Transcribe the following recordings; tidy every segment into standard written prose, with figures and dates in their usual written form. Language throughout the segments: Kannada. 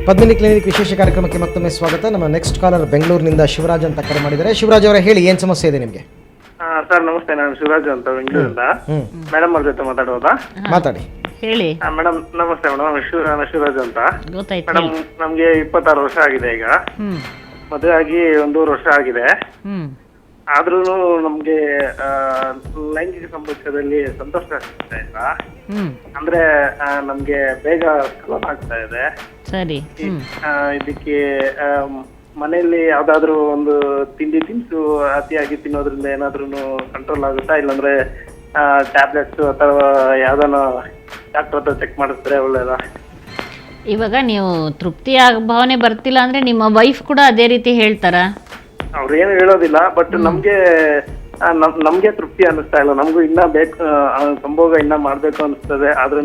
ಪದ್ಮಿನಿ ಕ್ಲಿನಿಕ್ ವಿಶೇಷ ಕಾರ್ಯಕ್ರಮಕ್ಕೆ ಮತ್ತೊಮ್ಮೆ ಸ್ವಾಗತ. ನಮ್ಮ ನೆಕ್ಸ್ಟ್ ಕಾಲರ್ ಬೆಂಗಳೂರಿನಿಂದ ಶಿವರಾಜ್ ಅಂತ ಕರೆ ಮಾಡಿದ್ದಾರೆ. ಶಿವರಾಜ್ ಅವರೇ, ಹೇಳಿ, ಏನು ಸಮಸ್ಯೆ ಇದೆ ನಿಮಗೆ? ಸರ್ ನಮಸ್ತೆ, ನಾನು ಶಿವರಾಜ್ ಅಂತ ಬೆಂಗಳೂರಿಂದ. ಮೇಡಮ್ ಅವ್ರ ಜೊತೆ ಮಾತಾಡೋದಾ? ಮಾತಾಡಿ. ಹೇಳಿ ಮೇಡಮ್. ನಮಸ್ತೆ ಮೇಡಮ್, ಶಿವರಾಜ್ ಅಂತ. ಗೊತ್ತಾಯ್ತು. ಮೇಡಮ್, ನಮ್ಗೆ 26 ವರ್ಷ ಆಗಿದೆ. ಈಗ ಮದುವೆ ಆಗಿ 1.5 ವರ್ಷ ಆಗಿದೆ. ಆದ್ರೂ ನಮ್ಗೆ ಲೈಂಗಿಕ ಸಂಪರ್ಕದಲ್ಲಿ ಸಂತೋಷ ಸಿಗ್ತಾ ಇಲ್ಲ. ಅಂದ್ರೆ ನಮ್ಗೆ ಬೇಗ ಸ್ಖಲನ ಆಗ್ತಾ ಇದೆ. ಸರಿ. ಇದಕ್ಕೆ ಮನೆಯಲ್ಲಿ ಯಾವ್ದಾದ್ರು ಒಂದು ತಿನಿಸು ಅತಿಯಾಗಿ ತಿನ್ನೋದ್ರಿಂದ ಏನಾದ್ರೂ ಕಂಟ್ರೋಲ್ ಆಗುತ್ತಾ, ಇಲ್ಲಾಂದ್ರೆ ಟ್ಯಾಬ್ಲೆಟ್ಸ್ ಅಥವಾ ಯಾವ್ದಾನ ಡಾಕ್ಟರ್ ಹತ್ರ ಚೆಕ್ ಮಾಡಿಸಿದ್ರೆ ಒಳ್ಳೇದಾ? ಇವಾಗ ನೀವು ತೃಪ್ತಿ ಭಾವನೆ ಬರ್ತಿಲ್ಲ ಅಂದ್ರೆ ನಿಮ್ಮ ವೈಫ್ ಕೂಡ ಅದೇ ರೀತಿ ಹೇಳ್ತಾರ? ಅವ್ರು ಏನು ಹೇಳೋದಿಲ್ಲ, ಬಟ್ ನಮ್ಗೆ ತೃಪ್ತಿ ಅನ್ನಿಸ್ತಾ ಇಲ್ಲ. ನಮಗೂ ಇನ್ನ ಬೇಕು, ಸಂಭೋಗ ಇನ್ನ ಮಾಡ್ಬೇಕು ಅನಿಸ್ತದೆ, ಆದ್ರೂ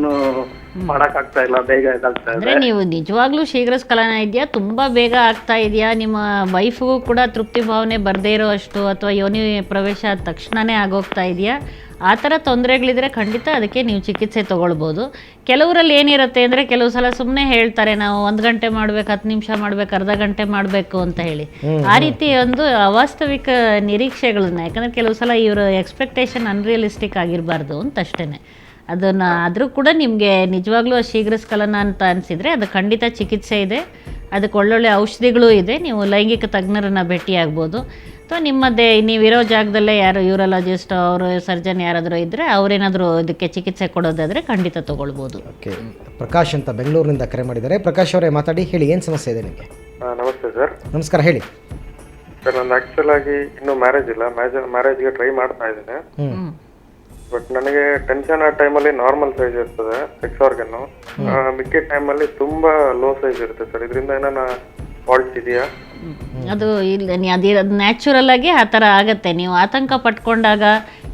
ಮಾಡಕ್ ಆಗ್ತಾ ಇಲ್ಲ, ಬೇಗ ಇದಾಗ್ತಾ ಇದೆ. ಅಂದ್ರೆ ನೀವು ನಿಜವಾಗ್ಲೂ ಶೀಘ್ರ ಸ್ಖಲನ ಇದೆಯಾ, ತುಂಬಾ ಬೇಗ ಆಗ್ತಾ ಇದೆಯಾ, ನಿಮ್ಮ ವೈಫ್ಗೂ ಕೂಡ ತೃಪ್ತಿ ಭಾವನೆ ಬರ್ದೇ ಇರೋ ಅಷ್ಟು ಅಥವಾ ಯೋನಿ ಪ್ರವೇಶ ಆದ ತಕ್ಷಣನೇ ಆಗೋಗ್ತಾ ಇದೆಯಾ, ಆ ಥರ ತೊಂದರೆಗಳಿದ್ರೆ ಖಂಡಿತ ಅದಕ್ಕೆ ನೀವು ಚಿಕಿತ್ಸೆ ತೊಗೊಳ್ಬೋದು. ಕೆಲವರಲ್ಲಿ ಏನಿರುತ್ತೆ ಅಂದರೆ, ಕೆಲವು ಸಲ ಸುಮ್ಮನೆ ಹೇಳ್ತಾರೆ ನಾವು 1 ಗಂಟೆ ಮಾಡ್ಬೇಕು, 10 ನಿಮಿಷ ಮಾಡ್ಬೇಕು, ಅರ್ಧ ಗಂಟೆ ಮಾಡಬೇಕು ಅಂತ ಹೇಳಿ. ಆ ರೀತಿ ಒಂದು ಅವಾಸ್ತವಿಕ ನಿರೀಕ್ಷೆಗಳನ್ನ, ಯಾಕಂದರೆ ಕೆಲವು ಸಲ ಇವರ ಎಕ್ಸ್ಪೆಕ್ಟೇಷನ್ ಅನ್ರಿಯಲಿಸ್ಟಿಕ್ ಆಗಿರಬಾರ್ದು ಅಂತ ಅಷ್ಟೇ. ಅದನ್ನು ಆದರೂ ಕೂಡ ನಿಮಗೆ ನಿಜವಾಗ್ಲೂ ಶೀಘ್ರ ಸ್ಖಲನ ಅಂತ ಅನಿಸಿದರೆ ಅದು ಖಂಡಿತ ಚಿಕಿತ್ಸೆ ಇದೆ, ಅದಕ್ಕೆ ಒಳ್ಳೊಳ್ಳೆ ಔಷಧಿಗಳೂ ಇದೆ. ನೀವು ಲೈಂಗಿಕ ತಜ್ಞರನ್ನು ಭೇಟಿಯಾಗ್ಬೋದು, ಅಥವಾ ನಿಮ್ಮದೇ ನೀವಿರೋ ಜಾಗದಲ್ಲೇ ಯಾರು ಯೂರಾಲಜಿಸ್ಟ್ ಅವರು ಸರ್ಜನ್ ಯಾರಾದರೂ ಇದ್ದರೆ ಅವರೇನಾದರೂ ಇದಕ್ಕೆ ಚಿಕಿತ್ಸೆ ಕೊಡೋದಾದರೆ ಖಂಡಿತ ತೊಗೊಳ್ಬೋದು. ಓಕೆ, ಪ್ರಕಾಶ್ ಅಂತ ಬೆಂಗಳೂರಿನಿಂದ ಕರೆ ಮಾಡಿದ್ದಾರೆ. ಪ್ರಕಾಶ್ ಅವರೇ, ಮಾತಾಡಿ, ಹೇಳಿ, ಏನು ಸಮಸ್ಯೆ ಇದೆ ನಿಮಗೆ? ನಮಸ್ತೆ ಸರ್. ನಮಸ್ಕಾರ, ಹೇಳಿ ಸರ್. ನಂದು ಆಕ್ಚುಲ್ ಆಗಿ ಇನ್ನೂ ಮ್ಯಾರೇಜ್ ಇಲ್ಲ, ಮ್ಯಾರೇಜ್ಗೆ ಟ್ರೈ ಮಾಡ್ತಾ ಇದ್ದೇನೆ. ಬಟ್ ನನಗೆ ಟೆನ್ಷನ್ ಆ ಟೈಮಲ್ಲಿ ನಾರ್ಮಲ್ ಸೈಜ್ ಇರ್ತದೆ ಸೆಕ್ಸ್ ಆರ್ಗನ್, ಮಿಕ್ಕಿದ ಟೈಮಲ್ಲಿ ತುಂಬಾ ಲೋ ಸೈಜ್ ಇರುತ್ತೆ ಸರ್. ಇದರಿಂದ ಏನಾನ ಫಾಲ್ಟ್ ಇದೆಯಾ? ಅದು ಇಲ್ಲ, ಅದು ನ್ಯಾಚುರಲ್ ಆಗಿ ಆ ಥರ ಆಗುತ್ತೆ. ನೀವು ಆತಂಕ ಪಟ್ಕೊಂಡಾಗ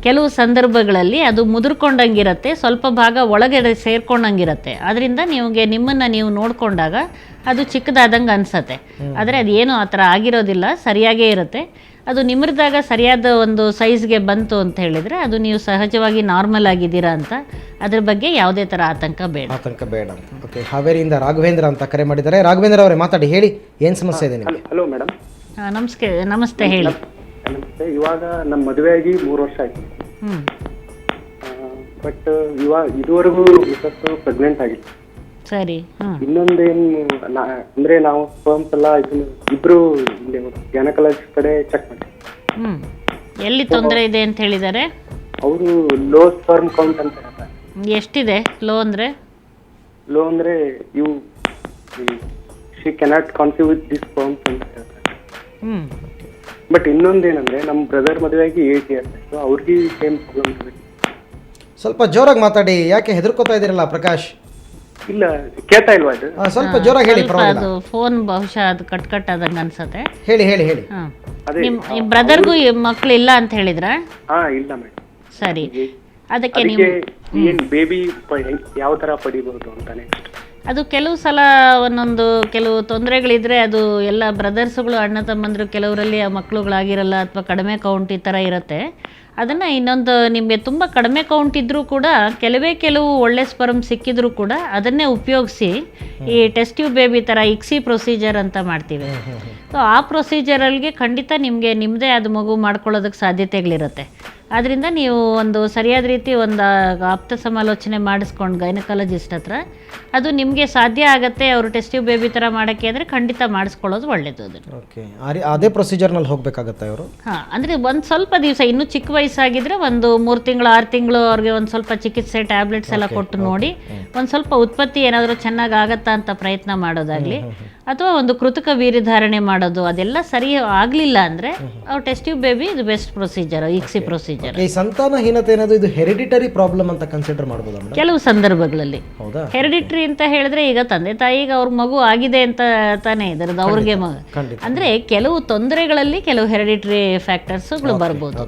ಕೆಲವು ಸಂದರ್ಭಗಳಲ್ಲಿ ಅದು ಮುದುರ್ಕೊಂಡಂಗಿರುತ್ತೆ, ಸ್ವಲ್ಪ ಭಾಗ ಒಳಗಡೆ ಸೇರ್ಕೊಂಡಂಗಿರುತ್ತೆ. ಅದರಿಂದ ನಿಮ್ಮನ್ನು ನೀವು ನೋಡಿಕೊಂಡಾಗ ಅದು ಚಿಕ್ಕದಾದಂಗೆ ಅನಿಸತ್ತೆ. ಆದರೆ ಅದೇನು ಆ ಥರ ಆಗಿರೋದಿಲ್ಲ, ಸರಿಯಾಗೇ ಇರುತ್ತೆ. ಅದು ನಿಮಿರಿದಾಗ ಸರಿಯಾದ ಒಂದು ಸೈಜ್ಗೆ ಬಂತು ಅಂತ ಹೇಳಿದರೆ ಅದು ನೀವು ಸಹಜವಾಗಿ ನಾರ್ಮಲ್ ಆಗಿದ್ದೀರಾ ಅಂತ, ಅದ್ರ ಬಗ್ಗೆ ಯಾವುದೇ ಥರ ಆತಂಕ ಬೇಡ ಅಂತ. ಓಕೆ, ಹಾವೇರಿಯಿಂದ ರಾಘವೇಂದ್ರ ಅಂತ ಕರೆ ಮಾಡಿದ್ದಾರೆ. ರಾಘವೇಂದ್ರ ಅವರೇ, ಮಾತಾಡಿ, ಹೇಳಿ, ಏನು ಸಮಸ್ಯೆ ಇದೆ ನಿಮಗೆ? Hello madam. ನಮಸ್ತೆ, ಹೇಳಿ. ನಮಸ್ತೆ. ಇವಾಗ ನಮ್ಮ ಮದುವೆ ಆಗಿ 3 ವರ್ಷ ಆಯ್ತು. ಬಟ್ ಇದುವರೆಗೂ ಪ್ರೆಗ್ನೆಂಟ್ ಆಗಿತ್ತು. ಸರಿ. ಇನ್ನೊಂದೇನು ಅಂದ್ರೆ ನಾವು ಸ್ಪರ್ಮ್ಸ್ ಎಲ್ಲ ಇಬ್ರು ಗ್ಯಾನಕಾಲಜಿಸ್ಟ್ ಕಡೆ ಚೆಕ್ ಮಾಡಿ. ಎಲ್ಲಿ ತೊಂದರೆ ಇದೆ ಅಂತ ಹೇಳಿದ್ದಾರೆ ಅವರು? ಲೋ ಸ್ಪರ್ಮ್ ಕೌಂಟ್ ಅಂತ ಹೇಳ್ತಾರೆ. ಎಷ್ಟಿದೆ ಲೋ ಅಂದ್ರೆ? ಲೋ ಅಂದ್ರೆ ಇವು she cannot conceive with this sperms ಅಂತ ಹೇಳ್ತಾರೆ. ಬಟ್ ಇನ್ನೊಂದೇನಂದ್ರೆ ನಮ್ಮ ಬ್ರದರ್ ಮದುವೆಯಾಗಿ 8 ಇಯರ್ಸ್ ಆಯ್ತು, ಅವ್ರಿಗೆ ಸೇಮ್ ಪ್ರಾಬ್ಲಮ್ ಇದೆ. ಸ್ವಲ್ಪ ಜೋರಾಗಿ ಮಾತಾಡಿ, ಯಾಕೆ ಹೆದರ್ಕೋತಾ ಇದ್ದೀರಲ್ಲ ಪ್ರಕಾಶ್? ಇಲ್ಲ, ಕೇಳ್ತಾ ಇಲ್ವಾ ಇದು? ಸ್ವಲ್ಪ ಜೋರಾಗಿ ಹೇಳಿ. ಅದು ಫೋನ್ ಬಹುಶಃ ಅದು ಕಟ್ ಆದಂಗೆ ಅನ್ಸತ್ತೆ. ಹೇಳಿ. ನಿಮ್ಮ ಬ್ರದರ್ಗೂ ಮಕ್ಕಳು ಇಲ್ಲ ಅಂತ ಹೇಳಿದ್ರ? ಇಲ್ಲ ಮೇಡಮ್. ಸರಿ, ಅದಕ್ಕೆ ಏನ್ ಬೇಬಿ ಯಾವ ತರ ಪಡಿಬಹುದು ಅಂತಾನೆ. ಅದು ಕೆಲವು ಸಲ ಕೆಲವು ತೊಂದರೆಗಳಿದ್ರೆ ಅದು ಎಲ್ಲ ಬ್ರದರ್ಸ್ಗಳು, ಅಣ್ಣ ತಮ್ಮಂದ್ರು ಕೆಲವರಲ್ಲಿ ಆ ಮಕ್ಕಳುಗಳಾಗಿರಲ್ಲ ಅಥವಾ ಕಡಿಮೆ ಕೌಂಟ್ ಈ ಥರ ಇರುತ್ತೆ. ಅದನ್ನು ಇನ್ನೊಂದು ನಿಮಗೆ ತುಂಬ ಕಡಿಮೆ ಕೌಂಟ್ ಇದ್ದರೂ ಕೂಡ ಕೆಲವು ಒಳ್ಳೆ ಸ್ಪರ್ಮ್ ಸಿಕ್ಕಿದ್ರೂ ಕೂಡ ಅದನ್ನೇ ಉಪಯೋಗಿಸಿ ಈ ಟೆಸ್ಟ್ ಟ್ಯೂಬ್ ಬೇಬಿ ಥರ ಇಕ್ಸಿ ಪ್ರೊಸೀಜರ್ ಅಂತ ಮಾಡ್ತೀವಿ. ಸೊ ಆ ಪ್ರೊಸೀಜರಲ್ಲಿಗೆ ಖಂಡಿತ ನಿಮ್ಮದೇ ಅದು ಮಗು ಮಾಡ್ಕೊಳ್ಳೋದಕ್ಕೆ ಸಾಧ್ಯತೆಗಳಿರುತ್ತೆ. ಆದ್ದರಿಂದ ನೀವು ಒಂದು ಸರಿಯಾದ ರೀತಿ ಒಂದು ಆಪ್ತ ಸಮಾಲೋಚನೆ ಮಾಡಿಸ್ಕೊಂಡು ಗೈನಕಾಲಜಿಸ್ಟ್ ಹತ್ರ ಅದು ನಿಮಗೆ ಸಾಧ್ಯ ಆಗುತ್ತೆ. ಅವರು ಟೆಸ್ಟ್ ಟ್ಯೂಬ್ ಬೇಬಿ ಥರ ಮಾಡೋಕ್ಕೆ ಅಂದರೆ ಖಂಡಿತ ಮಾಡಿಸ್ಕೊಳ್ಳೋದು ಒಳ್ಳೆಯದು. ಅದನ್ನು ಓಕೆ, ಅದೇ ಪ್ರೊಸೀಜರ್ನಲ್ಲಿ ಹೋಗಬೇಕಾಗತ್ತಾ ಅವರು? ಅಂದರೆ ಒಂದು ಸ್ವಲ್ಪ ದಿವಸ, ಇನ್ನೂ ಚಿಕ್ಕ ವಯಸ್ಸಾಗಿದ್ದರೆ ಒಂದು 3 ತಿಂಗಳು 6 ತಿಂಗಳು ಅವ್ರಿಗೆ ಒಂದು ಸ್ವಲ್ಪ ಚಿಕಿತ್ಸೆ ಟ್ಯಾಬ್ಲೆಟ್ಸ್ ಎಲ್ಲ ಕೊಟ್ಟು ನೋಡಿ ಒಂದು ಸ್ವಲ್ಪ ಉತ್ಪತ್ತಿ ಏನಾದರೂ ಚೆನ್ನಾಗಿ ಆಗತ್ತಾ ಅಂತ ಪ್ರಯತ್ನ ಮಾಡೋದಾಗಲಿ, ಅಥವಾ ಒಂದು ಕೃತಕ ವೀರ್ಯಧಾರಣೆ ಮಾಡೋದು, ಅದೆಲ್ಲ ಸರಿ ಆಗಲಿಲ್ಲ ಅಂದರೆ ಅವ್ರು ಟೆಸ್ಟ್ ಟ್ಯೂಬ್ ಬೇಬಿ ಇದು ಬೆಸ್ಟ್ ಪ್ರೊಸೀಜರ್, ಇಕ್ಸಿ ಪ್ರೊಸೀಜರ್. ಈ ಸಂತಾನಹೀನತೆ ಏನಾದರೂ ಇದು ಹೆರಿಡಿಟರಿ ಪ್ರಾಬ್ಲಮ್ ಅಂತ ಕನ್ಸಿಡರ್ ಮಾಡ್ಬೋದಾ? ಕೆಲವು ಸಂದರ್ಭಗಳಲ್ಲಿ ಹೌದಾ? ಹೆರಿಡಿಟರಿ ಅಂತ ಹೇಳಿದ್ರೆ ಈಗ ತಂದೆ ತಾಯಿಗೆ ಅವ್ರ ಮಗು ಆಗಿದೆ ಅಂತ ತಾನೇ ಇದರದ್ದು ಅವ್ರಿಗೆ ಮಗು ಅಂದರೆ ಕೆಲವು ತೊಂದರೆಗಳಲ್ಲಿ ಕೆಲವು ಹೆರಿಡಿಟರಿ ಫ್ಯಾಕ್ಟರ್ಸ್ಗಳು ಬರ್ಬೋದು.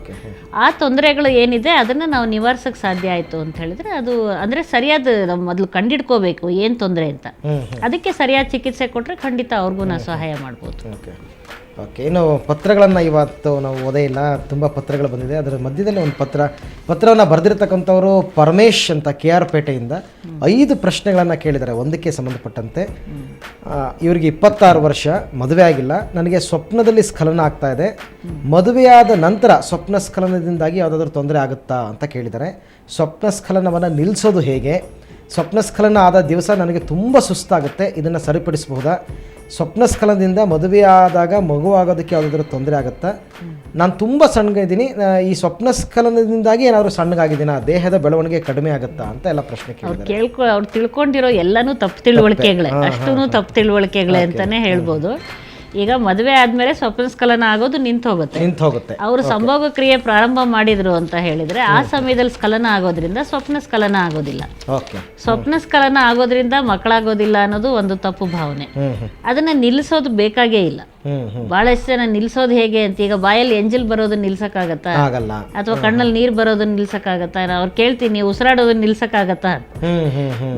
ಆ ತೊಂದರೆಗಳು ಏನಿದೆ ಅದನ್ನು ನಾವು ನಿವಾರಿಸೋಕ್ಕೆ ಸಾಧ್ಯ ಆಯಿತು ಅಂತ ಹೇಳಿದ್ರೆ ಅದು ಅಂದರೆ ಸರಿಯಾದ ನಾವು ಮೊದಲು ಕಂಡಿಡ್ಕೋಬೇಕು ಏನು ತೊಂದರೆ ಅಂತ. ಅದಕ್ಕೆ ಸರಿಯಾದ ಚಿಕಿತ್ಸೆ ಕೊಟ್ಟರೆ ಖಂಡಿತ ಅವ್ರಿಗೂ ನಾವು ಸಹಾಯ ಮಾಡ್ಬೋದು. ಓಕೆ, ಇನ್ನು ಪತ್ರಗಳನ್ನು ಇವತ್ತು ನಾವು ಓದೇ ಇಲ್ಲ, ತುಂಬ ಪತ್ರಗಳು ಬಂದಿದೆ. ಅದರ ಮಧ್ಯದಲ್ಲಿ ಒಂದು ಪತ್ರವನ್ನು ಬರೆದಿರ್ತಕ್ಕಂಥವರು ಪರಮೇಶ್ ಅಂತ KR ಪೇಟೆಯಿಂದ 5 ಪ್ರಶ್ನೆಗಳನ್ನು ಕೇಳಿದ್ದಾರೆ ಒಂದಕ್ಕೆ ಸಂಬಂಧಪಟ್ಟಂತೆ. ಇವರಿಗೆ 26 ವರ್ಷ, ಮದುವೆ ಆಗಿಲ್ಲ, ನನಗೆ ಸ್ವಪ್ನದಲ್ಲಿ ಸ್ಖಲನ ಆಗ್ತಾ ಇದೆ, ಮದುವೆಯಾದ ನಂತರ ಸ್ವಪ್ನ ಸ್ಖಲನದಿಂದಾಗಿ ಯಾವುದಾದ್ರೂ ತೊಂದರೆ ಆಗುತ್ತಾ ಅಂತ ಕೇಳಿದ್ದಾರೆ. ಸ್ವಪ್ನ ಸ್ಖಲನವನ್ನು ನಿಲ್ಲಿಸೋದು ಹೇಗೆ? ಸ್ವಪ್ನ ಸ್ಖಲನ ಆದ ದಿವಸ ನನಗೆ ತುಂಬ ಸುಸ್ತಾಗುತ್ತೆ, ಇದನ್ನು ಸರಿಪಡಿಸಬಹುದಾ? ಸ್ವಪ್ನ ಸ್ಖಲನದಿಂದ ಮದುವೆಯಾದಾಗ ಮಗುವಾಗೋದಕ್ಕೆ ಯಾವುದಾದ್ರೂ ತೊಂದರೆ ಆಗುತ್ತಾ? ನಾನು ತುಂಬ ಸಣ್ಣಗಿದ್ದೀನಿ, ಈ ಸ್ವಪ್ನ ಸ್ಖಲನದಿಂದಾಗಿ ಏನಾದರೂ ಸಣ್ಣಗಾಗಿದ್ದೀನಾ? ದೇಹದ ಬೆಳವಣಿಗೆ ಕಡಿಮೆ ಆಗುತ್ತಾ ಅಂತ ಎಲ್ಲ ಪ್ರಶ್ನೆ ಕೇಳಿದ್ದಾರೆ. ಅವ್ರು ತಿಳ್ಕೊಂಡಿರೋ ಎಲ್ಲನೂ ತಪ್ಪು ತಿಳುವಳಿಕೆಗಳೇ, ಅಷ್ಟೂ ತಪ್ಪು ತಿಳುವಳಿಕೆಗಳೇ ಅಂತಾನೆ ಹೇಳ್ಬೋದು. ಈಗ ಮದುವೆ ಆದ್ಮೇಲೆ ಸ್ವಪ್ನ ಸ್ಖಲನ ಆಗೋದು ನಿಂತು ಹೋಗುತ್ತೆ. ಅವರು ಸಂಭೋಗ ಕ್ರಿಯೆ ಪ್ರಾರಂಭ ಮಾಡಿದ್ರು ಅಂತ ಹೇಳಿದ್ರೆ ಆ ಸಮಯದಲ್ಲಿ ಸ್ಖಲನ ಆಗೋದ್ರಿಂದ ಸ್ವಪ್ನ ಸ್ಖಲನ ಆಗೋದಿಲ್ಲ. ಸ್ವಪ್ನ ಸ್ಖಲನ ಆಗೋದ್ರಿಂದ ಮಕ್ಕಳಾಗೋದಿಲ್ಲ ಅನ್ನೋದು ಒಂದು ತಪ್ಪು ಭಾವನೆ. ಅದನ್ನ ನಿಲ್ಲಿಸೋದು ಬೇಕಾಗೇ ಇಲ್ಲ. ಬಹಳಷ್ಟು ಜನ ನಿಲ್ಸೋದು ಹೇಗೆ ಅಂತ, ಈಗ ಬಾಯಲ್ಲಿ ಎಂಜಲ್ ಬರೋದನ್ನ ನಿಲ್ಸಕ್ಕಾಗತ್ತಾ? ಅಥವಾ ಕಣ್ಣಲ್ಲಿ ನೀರ್ ಬರೋದನ್ನ ನಿಲ್ಸಕ್ಕಾಗತ್ತಾ? ಅವ್ರು ಕೇಳ್ತೀನಿ, ನೀವು ಉಸಿರಾಡೋದನ್ನ ನಿಲ್ಸಕ್ಕಾಗತ್ತಾ?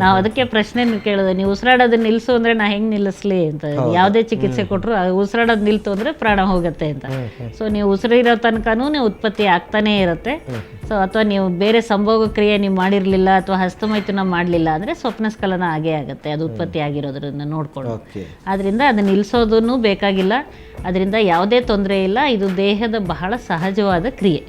ನಾವು ಅದಕ್ಕೆ ಪ್ರಶ್ನೆ ಕೇಳೋದು, ನೀವು ಉಸಿರಾಡೋದನ್ನ ನಿಲ್ಸು ಅಂದ್ರೆ ನಾ ಹೆಂಗ್ ನಿಲ್ಲಿಸ್ಲಿ ಅಂತ. ಯಾವುದೇ ಚಿಕಿತ್ಸೆ ಕೊಟ್ಟರು ಉಸಿರಾಡೋದು ನಿಲ್ತು ಅಂದ್ರೆ ಪ್ರಾಣ ಹೋಗುತ್ತೆ ಅಂತ. ಸೊ ನೀವು ಉಸಿರಿರೋ ತನಕನೂ ನೀವು ಉತ್ಪತ್ತಿ ಆಗ್ತಾನೆ ಇರುತ್ತೆ. ಸೊ ಅಥವಾ ನೀವು ಬೇರೆ ಸಂಭೋಗ ಕ್ರಿಯೆ ನೀವು ಮಾಡಿರ್ಲಿಲ್ಲ ಅಥವಾ ಹಸ್ತಮೈಥುನ ಮಾಡಲಿಲ್ಲ ಅಂದ್ರೆ ಸ್ವಪ್ನ ಸ್ಖಲನ ಆಗೇ ಆಗುತ್ತೆ, ಅದು ಉತ್ಪತ್ತಿ ಆಗಿರೋದ್ರಿಂದ ನೋಡ್ಕೊಂಡು. ಆದ್ರಿಂದ ಅದನ್ನ ನಿಲ್ಸೋದನ್ನು ಬೇಕಾಗಿಲ್ಲ, ಅದರಿಂದ ಯಾವುದೇ ತೊಂದರೆ ಇಲ್ಲ. ಇದು ದೇಹದ ಬಹಳ ಸಹಜವಾದ ಕ್ರಿಯೆ.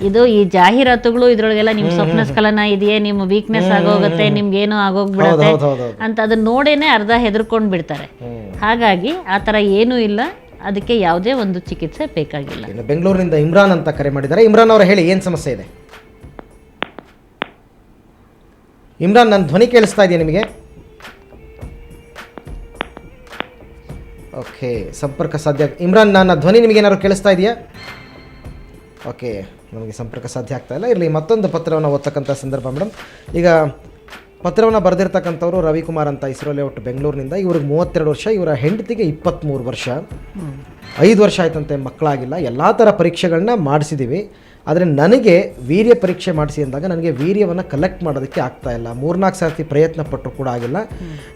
ಇದು ಈ ಜಾಹೀರಾತುಗಳು ಇದ್ರೊಳಗೆಲ್ಲ ನಿಮ್ ಸ್ವಪ್ನ ಸ್ಖಲನ ಇದೆಯೇ, ನಿಮ್ಮ ವೀಕ್ನೆಸ್ ಆಗೋಗುತ್ತೆ, ನಿಮ್ಗೆ ಏನೋ ಆಗೋಗ್ಬಿಡತ್ತೆ ಅಂತ ಅದನ್ನ ನೋಡೇನೆ ಅರ್ಧ ಹೆದರ್ಕೊಂಡ್ ಬಿಡ್ತಾರೆ. ಹಾಗಾಗಿ ಆ ಥರ ಏನೂ ಇಲ್ಲ, ಅದಕ್ಕೆ ಯಾವುದೇ ಒಂದು ಚಿಕಿತ್ಸೆ ಬೇಕಾಗಿಲ್ಲ. ಬೆಂಗಳೂರಿನಿಂದ ಇಮ್ರಾನ್ ಅಂತ ಕರೆ ಮಾಡಿದ್ದಾರೆ. ಇಮ್ರಾನ್ ಅವರು ಹೇಳಿ, ಏನು ಸಮಸ್ಯೆ ಇದೆ? ಇಮ್ರಾನ್, ನನ್ನ ಧ್ವನಿ ಕೇಳಿಸ್ತಾ ಇದೆಯಾ ನಿಮಗೆ? ಓಕೆ, ಸಂಪರ್ಕ ಸಾಧ್ಯ. ಇಮ್ರಾನ್, ನನ್ನ ಧ್ವನಿ ನಿಮಗೇನಾದ್ರು ಕೇಳಿಸ್ತಾ ಇದೆಯಾ? ಓಕೆ, ನಮಗೆ ಸಂಪರ್ಕ ಸಾಧ್ಯ ಆಗ್ತಾ ಇಲ್ಲ. ಇರಲಿ, ಮತ್ತೊಂದು ಪತ್ರವನ್ನು ಓದ್ತಕ್ಕಂಥ ಸಂದರ್ಭ ಮೇಡಮ್. ಈಗ ಪತ್ರವನ್ನು ಬರೆದಿರ್ತಕ್ಕಂಥವ್ರು ರವಿಕುಮಾರ್ ಅಂತ, ಇಸ್ರೋ ಲೇಔಟ್ ಬೆಂಗಳೂರಿನಿಂದ. ಇವ್ರಿಗೆ 32 ವರ್ಷ, ಇವರ ಹೆಂಡತಿಗೆ 23 ವರ್ಷ. 5 ವರ್ಷ ಆಯ್ತಂತೆ, ಮಕ್ಕಳಾಗಿಲ್ಲ. ಎಲ್ಲ ಥರ ಪರೀಕ್ಷೆಗಳನ್ನ ಮಾಡಿಸಿದ್ದೀವಿ, ಆದರೆ ನನಗೆ ವೀರ್ಯ ಪರೀಕ್ಷೆ ಮಾಡಿಸಿ ಅಂದಾಗ ನನಗೆ ವೀರ್ಯವನ್ನು ಕಲೆಕ್ಟ್ ಮಾಡೋದಕ್ಕೆ ಆಗ್ತಾ ಇಲ್ಲ. 3-4 ಸರ್ತಿ ಪ್ರಯತ್ನ ಪಟ್ಟರು ಕೂಡ ಆಗಿಲ್ಲ.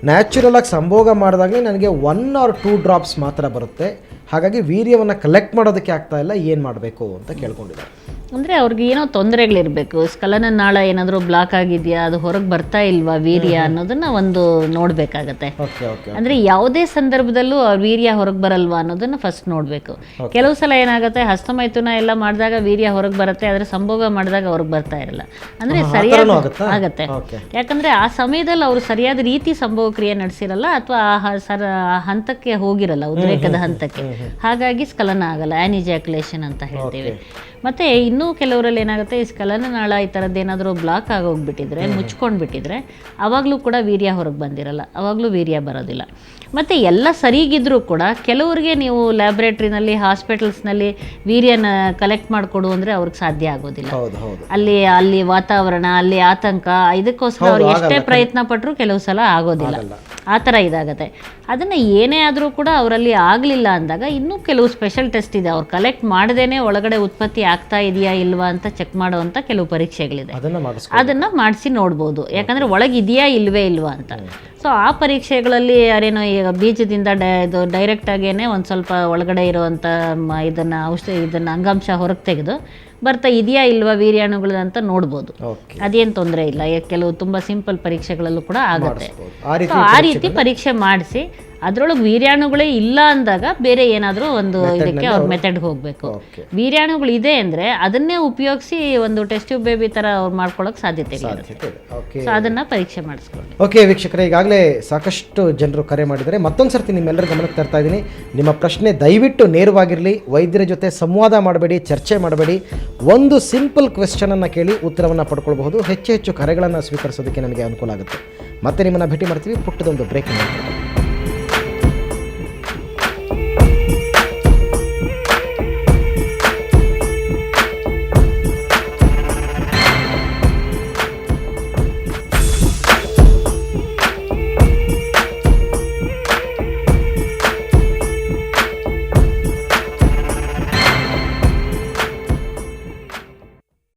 ನ್ಯಾಚುರಲ್ ಆಗಿ ಸಂಭೋಗ ಮಾಡಿದಾಗಲೇ ನನಗೆ 1 or 2 ಡ್ರಾಪ್ಸ್ ಮಾತ್ರ ಬರುತ್ತೆ. ಹಾಗಾಗಿ ವೀರ್ಯವನ್ನು ಕಲೆಕ್ಟ್ ಮಾಡೋದಕ್ಕೆ ಆಗ್ತಾ ಇಲ್ಲ, ಏನು ಮಾಡಬೇಕು ಅಂತ ಕೇಳ್ಕೊಂಡಿದ್ದಾರೆ. ಅಂದರೆ ಅವ್ರಿಗೆ ಏನೋ ತೊಂದರೆಗಳಿರಬೇಕು, ಸ್ಖಲನ ನಾಳ ಏನಾದರೂ ಬ್ಲಾಕ್ ಆಗಿದೆಯಾ, ಅದು ಹೊರಗೆ ಬರ್ತಾ ಇಲ್ವಾ ವೀರ್ಯ ಅನ್ನೋದನ್ನ ಒಂದು ನೋಡಬೇಕಾಗತ್ತೆ. ಅಂದರೆ ಯಾವುದೇ ಸಂದರ್ಭದಲ್ಲೂ ವೀರ್ಯ ಹೊರಗೆ ಬರಲ್ವಾ ಅನ್ನೋದನ್ನ ಫಸ್ಟ್ ನೋಡಬೇಕು. ಕೆಲವು ಸಲ ಏನಾಗುತ್ತೆ, ಹಸ್ತಮೈಥುನ ಎಲ್ಲ ಮಾಡಿದಾಗ ವೀರ್ಯ ಹೊರಗೆ ಬರುತ್ತೆ, ಆದರೆ ಸಂಭೋಗ ಮಾಡಿದಾಗ ಹೊರಗೆ ಬರ್ತಾ ಇರಲ್ಲ. ಅಂದರೆ ಸರಿಯಾಗಿ ಆಗತ್ತೆ, ಯಾಕಂದರೆ ಆ ಸಮಯದಲ್ಲಿ ಅವರು ಸರಿಯಾದ ರೀತಿ ಸಂಭೋಗ ಕ್ರಿಯೆ ನಡೆಸಿರಲ್ಲ, ಅಥವಾ ಆ ಹಂತಕ್ಕೆ ಹೋಗಿರಲ್ಲ, ಉದ್ರೇಕದ ಹಂತಕ್ಕೆ. ಹಾಗಾಗಿ ಸ್ಖಲನ ಆಗಲ್ಲ, ಆ್ಯನಿಜಾಕ್ಯುಲೇಷನ್ ಅಂತ ಹೇಳ್ತೀವಿ. ಮತ್ತು ಇನ್ನೂ ಕೆಲವರಲ್ಲಿ ಏನಾಗುತ್ತೆ, ಈ ಸ್ಖಲನ ನಾಳ ಈ ಥರದ್ದು ಏನಾದರೂ ಬ್ಲಾಕ್ ಆಗೋಗ್ಬಿಟ್ಟಿದ್ರೆ, ಮುಚ್ಕೊಂಡು ಬಿಟ್ಟಿದ್ರೆ, ಆವಾಗಲೂ ಕೂಡ ವೀರ್ಯ ಹೊರಗೆ ಬಂದಿರಲ್ಲ, ಆವಾಗಲೂ ವೀರ್ಯ ಬರೋದಿಲ್ಲ. ಮತ್ತು ಎಲ್ಲ ಸರಿಗಿದ್ರೂ ಕೂಡ ಕೆಲವರಿಗೆ ನೀವು ಲ್ಯಾಬ್ರೇಟ್ರಿನಲ್ಲಿ, ಹಾಸ್ಪಿಟಲ್ಸ್ನಲ್ಲಿ ವೀರ್ಯನ ಕಲೆಕ್ಟ್ ಮಾಡಿಕೊಡು ಅಂದರೆ ಅವ್ರಿಗೆ ಸಾಧ್ಯ ಆಗೋದಿಲ್ಲ. ಅಲ್ಲಿ ವಾತಾವರಣ, ಅಲ್ಲಿ ಆತಂಕ, ಇದಕ್ಕೋಸ್ಕರ ಅವ್ರು ಎಷ್ಟೇ ಪ್ರಯತ್ನ ಪಟ್ಟರು ಕೆಲವು ಸಲ ಆಗೋದಿಲ್ಲ. ಆ ಥರ ಇದಾಗತ್ತೆ. ಅದನ್ನು ಏನೇ ಆದರೂ ಕೂಡ ಅವರಲ್ಲಿ ಆಗಲಿಲ್ಲ ಅಂದಾಗ ಇನ್ನೂ ಕೆಲವು ಸ್ಪೆಷಲ್ ಟೆಸ್ಟ್ ಇದೆ, ಅವ್ರು ಕಲೆಕ್ಟ್ ಮಾಡದೇನೆ ಒಳಗಡೆ ಉತ್ಪತ್ತಿ ಆಗ್ತಾ ಇದೆಯಾ ಇಲ್ವಾ ಅಂತ ಚೆಕ್ ಮಾಡುವಂಥ ಕೆಲವು ಪರೀಕ್ಷೆಗಳಿದೆ. ಅದನ್ನು ಮಾಡಿಸಿ ನೋಡ್ಬೋದು, ಯಾಕಂದರೆ ಒಳಗಿದೆಯಾ ಇಲ್ವೇ ಇಲ್ವಾ ಅಂತ. ಸೊ ಆ ಪರೀಕ್ಷೆಗಳಲ್ಲಿ ಯಾರೇನೋ ಈಗ ಬೀಜದಿಂದ ಇದು ಡೈರೆಕ್ಟಾಗೇನೆ ಒಂದು ಸ್ವಲ್ಪ ಒಳಗಡೆ ಇರುವಂಥ ಇದನ್ನು ಅಂಗಾಂಶ ಹೊರಗೆ ತೆಗೆದು ಬರ್ತಾ ಇದೆಯಾ ಇಲ್ವಾ ವೀರ್ಯಾಣುಗಳು ಅಂತ ನೋಡ್ಬೋದು. ಅದೇನು ತೊಂದರೆ ಇಲ್ಲ, ಕೆಲವು ತುಂಬ ಸಿಂಪಲ್ ಪರೀಕ್ಷೆಗಳಲ್ಲೂ ಕೂಡ ಆಗುತ್ತೆ. ಆ ರೀತಿ ಪರೀಕ್ಷೆ ಮಾಡಿಸಿ ಅದರೊಳಗೆ ವೀರ್ಯಾಣುಗಳೇ ಇಲ್ಲ ಅಂದಾಗ ಬೇರೆ ಏನಾದರೂ ಒಂದು ಇದಕ್ಕೆ ಅವ್ರ ಮೆಥಡ್ಗೆ ಹೋಗಬೇಕು. ವೀರ್ಯಾಣುಗಳು ಇದೆ ಅಂದರೆ ಅದನ್ನೇ ಉಪಯೋಗಿಸಿ ಒಂದು ಟೆಸ್ಟ್ ಟ್ಯೂಬ್ ಬೇಬಿ ಥರ ಅವ್ರು ಮಾಡ್ಕೊಳ್ಳೋಕೆ ಸಾಧ್ಯತೆ ಇರುತ್ತೆ. ಸೊ ಅದನ್ನು ಪರೀಕ್ಷೆ ಮಾಡಿಸ್ಕೊಳ್ಳಿ. ಓಕೆ ವೀಕ್ಷಕರೇ, ಈಗಾಗಲೇ ಸಾಕಷ್ಟು ಜನರು ಕರೆ ಮಾಡಿದ್ದಾರೆ. ಮತ್ತೊಂದು ಸರ್ತಿ ನಿಮ್ಮೆಲ್ಲರ ಗಮನಕ್ಕೆ ತರ್ತಾ ಇದ್ದೀನಿ, ನಿಮ್ಮ ಪ್ರಶ್ನೆ ದಯವಿಟ್ಟು ನೇರವಾಗಿರಲಿ, ವೈದ್ಯರ ಜೊತೆ ಸಂವಾದ ಮಾಡಬೇಡಿ, ಚರ್ಚೆ ಮಾಡಬೇಡಿ. ಒಂದು ಸಿಂಪಲ್ ಕ್ವೆಶ್ಚನನ್ನು ಕೇಳಿ ಉತ್ತರವನ್ನು ಪಡ್ಕೊಳ್ಬಹುದು. ಹೆಚ್ಚು ಕರೆಗಳನ್ನು ಸ್ವೀಕರಿಸೋದಕ್ಕೆ ನನಗೆ ಅನುಕೂಲ ಆಗುತ್ತೆ. ಮತ್ತೆ ನಿಮ್ಮನ್ನು ಭೇಟಿ ಮಾಡ್ತೀವಿ ಪುಟ್ಟದೊಂದು ಬ್ರೇಕ್.